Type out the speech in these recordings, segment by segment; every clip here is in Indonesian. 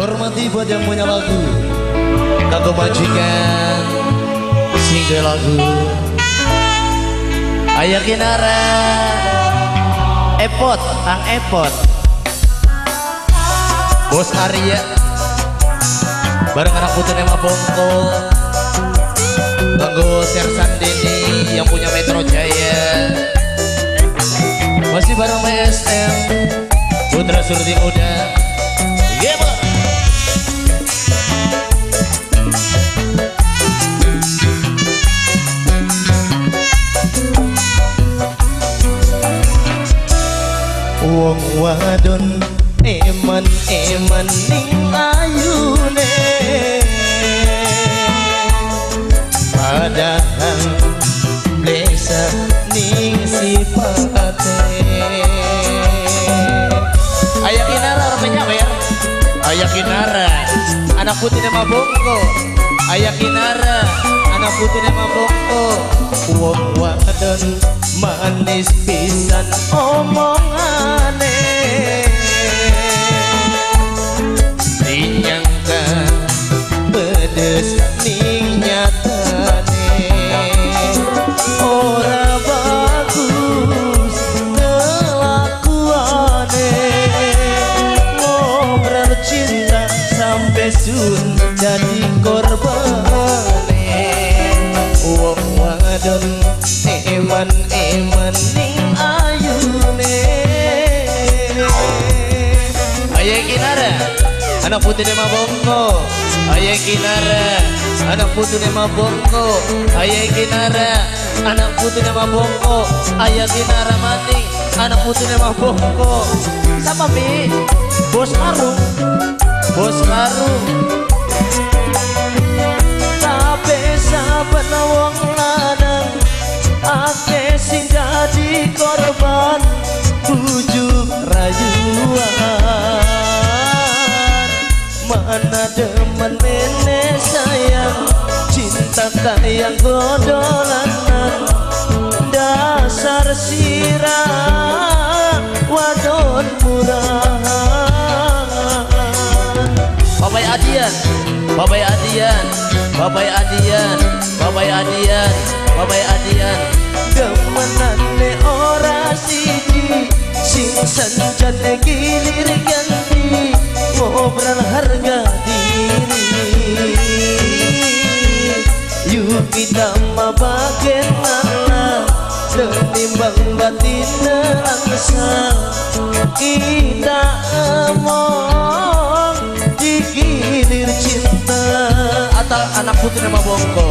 hormati buat yang punya lagu kanggo majikan single lagu Ayah Kinara Epot Kang Epot Bos Arya bareng anak putih Nema Bongko kanggo Sersan Deni yang punya Metro Jaya masih bareng BSM Putra Surti Muda Gema wong wadon eman ning ayune padahal desa ning sipate Ayah Kinara namanya wer Ayah Kinara anak putih Nema Bongko Ayah Kinara anak putih Nema Bongko wong wadon manis pisan omongane dinyangka pedes ning nyatane ora bagus kelakuane ngobrol cinta sampai sun jadi korbane wong wadon eman ning ayune Ayah Kinara anak putih Nema Bongko Ayah Kinara anak putih Nema Bongko Ayah Kinara anak putih Nema Bongko Ayah Kinara maning anak putih Nema Bongko sama Mi Bos Karung tapi saben wong lanang ake sing jadi korban bujuk rayuan mana demen nenek sayang cinta kayang godolanan dasar sirah wadon murahan Bapak Adian Bapak Adian Bapak Adian Bapak Adian Bapak Adian demenane ora siji sing sanjane gilir ganti ngobrol harga diri yuk kita mabagen Allah denimbang batin langsung kita emong digilir cinta atau anak putih Nema Bongko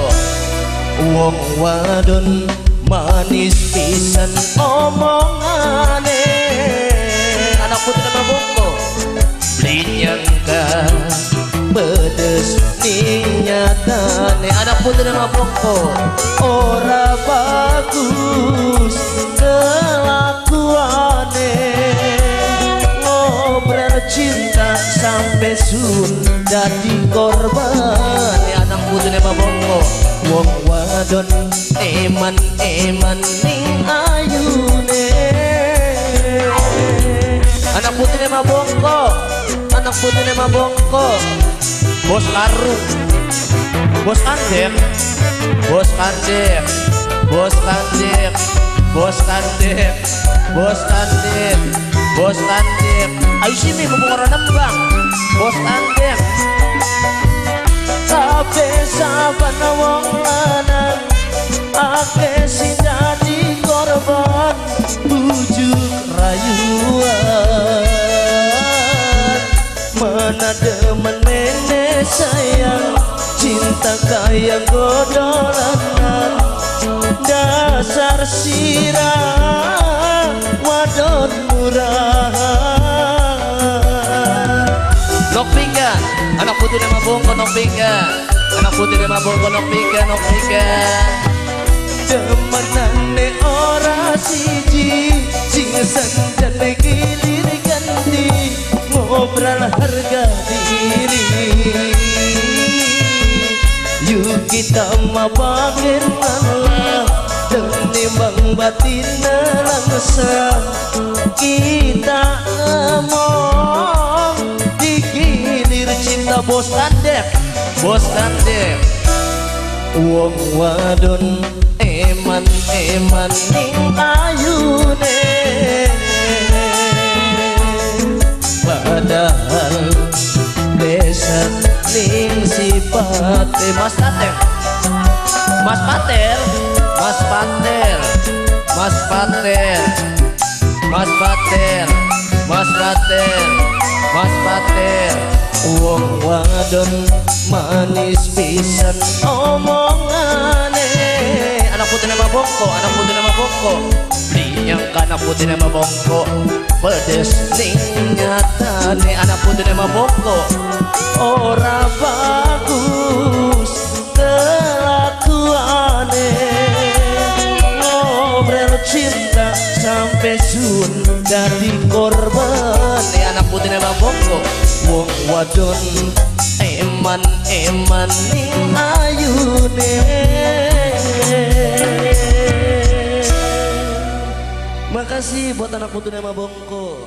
wong wadon manis pisan omongane anak putih Nema Bongko dinyangka pedes ning nyatane anak putih Nema Bongko ora bagus kelakuane ngobrol cinta sampai sun jadi korban anak putih Nema Bongko wong wadon eman ning ayune anak putih Nema Bongko anak putih Nema Bongko Bos Karung Bos Kandek Bos Kandek Bos Kandek Bos Kandek Bos Kandek Bos Kandek ayo sini mumpung orang nembang Bos Kandek sampai saban wong lanang ake sing jadi korban bujuk rayuan mana demen nenek sayang cinta kayang godolanan dasar sirah wadon murahan nok pingga anak putih Nema Bongko nok pingga anak putih Nema Bongko nok pingga demenane ora siji sing sanjane gilir ganti ngobrol harga diri yuk kita mabagen Allah denimbang batin langsung kita emong digilir cinta Bos Kandek, Bos Kandek. Wong wadon eman-eman ning ayune, padahal besan ning sipate. Mas Pater, Mas Pater, Mas Pater, Mas Pater, Mas Pater, Mas Pater, Mas Pater. Wong wadon manis pisan omongane. Anak putih nama bongko, anak putih nama bongko. Dinyangka anak putih nama bongko, pedes ning nyatane. Anak putih nama bongko, ora bagus kelakuane. Ngobrol cinta sampai Sunda di korban. Anak putih nama bongko, wong wadon eman-eman ning ayune. Makasih buat anak putu nama bongko.